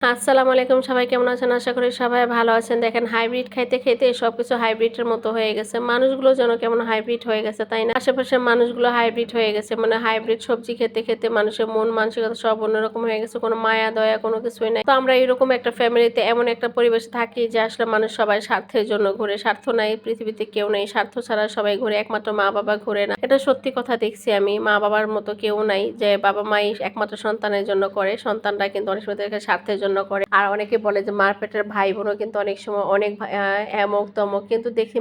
আসসালামু আলাইকুম, সবাই কেমন আছেন? আশা করি সবাই ভালো আছেন। দেখেন হাইব্রিড খাইতে খাইতে সবকিছু হাইব্রিডের মতো হয়ে গেছে। মানুষগুলো যেন কেমন হাইব্রিড হয়ে গেছে, তাই না? আশেপাশের মানুষগুলো হাইব্রিড হয়ে গেছে, মানে হাইব্রিড সবজি খেতে খেতে মানুষের মন মানসিকতা সব অন্যরকম হয়ে গেছে। কোনো মায়া দয়া কোনো কিছুই নাই। তো আমরা এরকম একটা ফ্যামিলিতে এমন একটা পরিবেশে থাকি যে আসলে মানুষ সবাই স্বার্থের জন্য ঘুরে। স্বার্থ নাই পৃথিবীতে কেউ নেই, স্বার্থ ছাড়া সবাই ঘুরে, একমাত্র মা বাবা ঘুরে না। এটা সত্যি কথা দেখছি আমি। মা বাবার মতো কেউ নাই যে বাবা মাই একমাত্র সন্তানের জন্য করে, সন্তানরা কিন্তু অনেক সময় তাদেরকে স্বার্থের জন্য করে। আর অনেকে বলে যে মার পেটের ভাই বোনও কিন্তু অনেক সময় অনেক এমক তমক, কিন্তু দেখি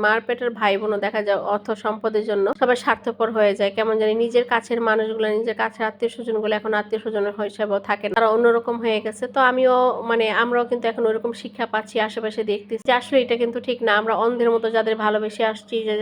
মার পেটের ভাই বোনও দেখা যায় অর্থ সম্পদের জন্য সবাই স্বার্থপর হয়ে যায়। কেমন জানি নিজের কাছের মানুষগুলো, নিজের কাছের আত্মীয় স্বজন গুলো এখন আত্মীয় স্বজনের হিসাবেও থাকে না, তারা অন্যরকম হয়ে গেছে। তো আমিও মানে আমরাও কিন্তু এখন ওইরকম শিক্ষা পাচ্ছি, আশেপাশে দেখতেছি যে আসলে এটা কিন্তু ঠিক না। আমরা অন্ধের মতো যাদের ভালোবেসে আসছি যে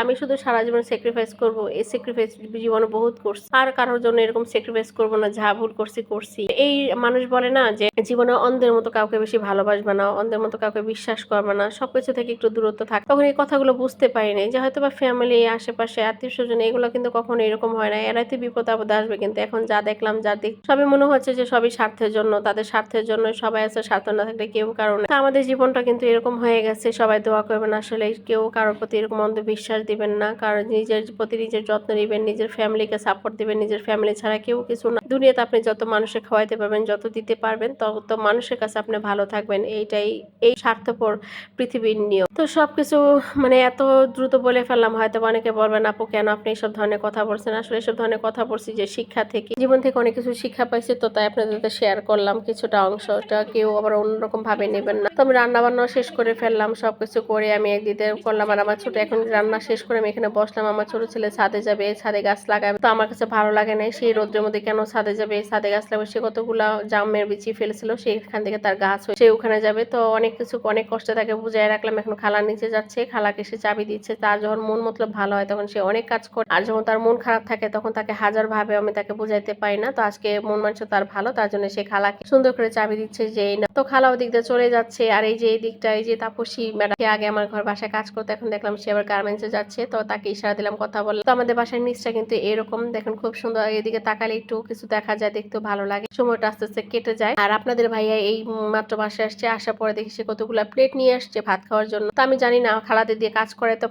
আমি শুধু সারা জীবন স্যাক্রিফাইস করবো, এই স্যাক্রিফাইস জীবনে বহুত করছি, আর কারোর জন্য এরকম স্যাক্রিফাইস করবো না। যা ভুল করছি করছি। এই মানুষ বলে না যে জীবনে অন্ধের মতো কাউকে বেশি ভালোবাসবে না, অন্ধের মতো কাউকে বিশ্বাস করবে না, সবকিছু থেকে একটু দূরত্ব থাক। তখন এই কথাগুলো বুঝতে পারিনি যে হয়তো বা ফ্যামিলি, আশেপাশে আত্মীয় স্বজন এগুলো কিন্তু কখনো এরকম হয় না। এরাই তো বিপদ আপদ আসবে, কিন্তু এখন যা দেখলাম যা দেখ সবই মনে হচ্ছে যে সবই স্বার্থের জন্য, তাদের স্বার্থের জন্য সবাই আছে, স্বার্থ না থাকলে কেউ কারণ। তো আমাদের জীবনটা কিন্তু এরকম হয়ে গেছে। সবাই দোয়া করবেন আসলে কেউ কারোর প্রতি এরকম অন্ধবিশ্বাস দিবেন না, কারণ নিজের প্রতি নিজের যত্ন নেবেন, নিজের ফ্যামিলিকে সাপোর্ট দিবেন। নিজের ফ্যামিলি ছাড়া কেউ কিছু না। দুনিয়াতে আপনি যত মানুষের খাওয়াইতে পারবেন, যত দিতে পারবেন, তত মানুষের কাছে আপনি ভালো থাকবেন। এইটাই এই স্বার্থপর পৃথিবীর নিয়ম। তো সবকিছু মানে এত দ্রুত বলে ফেললাম, হয়তো অনেকে বলবেন আপু কেন আপনি এইসব ধরনের কথা বলছেন। আসলে এসব ধরনের কথা বলছি যে শিক্ষা থেকে, জীবন থেকে অনেক কিছু শিক্ষা পাইছি, তো তাই আপনাদের সাথে শেয়ার করলাম কিছুটা অংশটা। কেউ আবার অন্যরকম ভাবে নেবেন না। তো আমি রান্না বান্না শেষ করে ফেললাম, সবকিছু করে আমি একদিকে করলাম। আর আমার ছোট এখন রান্না শেষ করে আমি এখানে বসলাম। আমার ছোট ছেলে ছাদে যাবে, ছাদে গাছ লাগাবে। তো আমার কাছে ভালো লাগে না সেই রোদ্রের মধ্যে কেন ছাদে যাবে, ছাদে গাছ লাগাবে। সে কতগুলা জামের বিচি ফেলেছিল, সেখান থেকে তার গাছ হয়ে সে ওখানে যাবে। তো অনেক কিছু অনেক কষ্টে তাকে বুঝাই রাখলাম। এখন খালার নিচে যাচ্ছে, খালাকে সে চাবি দিচ্ছে। তার যখন মন মতলব ভালো হয় তখন সে অনেক কাজ করে, আর যখন তার মন খারাপ থাকে তখন তাকে হাজার ভাবে আমি তাকে বুঝাইতে পারি না। তো আজকে মন মানছে তার ভালো, তার জন্য সে খালাকে সুন্দর করে চাবি দিচ্ছে যে এই না। তো খালা ওদিক দিয়ে চলে যাচ্ছে। আর এই যে এই দিকটা, এই যে তাপসী ম্যাডাম, সে আগে আমার ঘর বাসায় কাজ করতো, এখন দেখলাম সে আবার গার্মেন্টসে যাচ্ছে। তো তাকে ইশারা দিলাম, কথা বললাম। তো আমাদের বাসার নিচটা কিন্তু এরকম, দেখেন খুব সুন্দর। এদিকে তাকালে একটু কিছু দেখা যায়, দেখতেও ভালো লাগে। সময়টা আস্তে আস্তে কেটে যায়। আর আপনাদের ভাইয়া এই মাত্র বাসায় আসছে, আসার পরে দেখি সে কতগুলা প্লেট নিয়ে আসছে ভাত খাওয়ার জন্য। তো আমি জানি না, খালাদের দিয়ে কাজ করে তো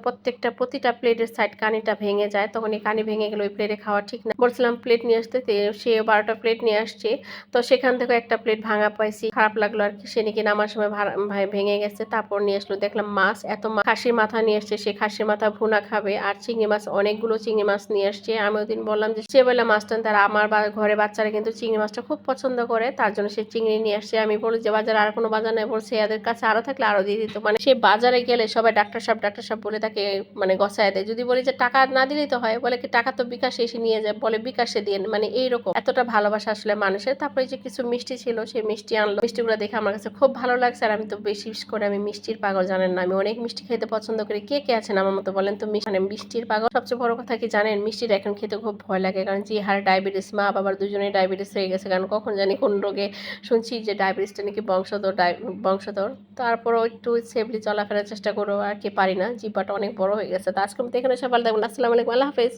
প্রতিটা প্লেটের সাইড কানিটা ভেঙে যায়। তখন এই কানি ভেঙে গেলে ওই প্লেটে খাওয়া ঠিক না। বলছিলাম প্লেট নিয়ে আসতে, সে 12টা প্লেট নিয়ে আসছে। তো সেখান থেকে একটা প্লেট ভাঙা পাইছি, খারাপ লাগলো আর কি। সে নাকি নামার সময় ভাই ভেঙে গেছে। তারপর নিয়ে আসলো, দেখলাম মাছ, এত খাসির মাথা নিয়ে আসছে। সে খাসির মাথা ভুনা খাবে। আর চিংড়ি মাছ, অনেকগুলো চিংড়ি মাছ নিয়ে আসছে। আমি ওই দিন বললাম যে সে বলে মাছটা, তারা আমার ঘরে বাচ্চারা কিন্তু চিংড়ি মাছটা খুব পছন্দ করে, তার জন্য সে চিংড়ি নিয়ে আসছে। আমি বলি যে বাজারে আর কোনো বাজার নাই, বলছে এদের কাছে আরো থাকলে আরো দিয়ে দিত। মানে সে বাজারে গেলে সবাই ডাক্তার সাহেব বলে তাকে মানে গছায় দেয়। যদি বলি যে টাকা না দিলেই তো হয়, বলে কি টাকা তো বিকাশে এসে নিয়ে যায়, বলে বিকাশে দিয়ে। মানে এইরকম এতটা ভালোবাসা আসলে মানুষের। তারপরে যে কিছু মিষ্টি ছিল, সেই মিষ্টি আনলো। মিষ্টিগুলো দেখে আমার কাছে খুব ভালো লাগছে। আর আমি তো বেশি করে আমি মিষ্টির পাগল, জানেন না, আমি অনেক মিষ্টি খেতে পছন্দ করি। কে কে আছেন আমার মতো বলেন তো মানে মিষ্টির পাগল। সবচেয়ে বড় কথা কি জানেন, মিষ্টিটা এখন খেতে খুব ভয় লাগে, কারণ যে হারে ডায়াবেটিস, মা বাবার দুজনেই ডায়াবেটিস হয়ে গেছে। কারণ কখন জানি কোন রোগে শুনছি যে ডায়াবেটিসটা নাকি বংশধর। তারপরও একটু সেফলি চলাফেরার চেষ্টা করো, আর কি পারি না, জিব্বাটা অনেক বড় হয়ে গেছে। তো আজকে এখানে সবাই দেখুন। আসসালামু আলাইকুম, আল্লাহ হাফেজ।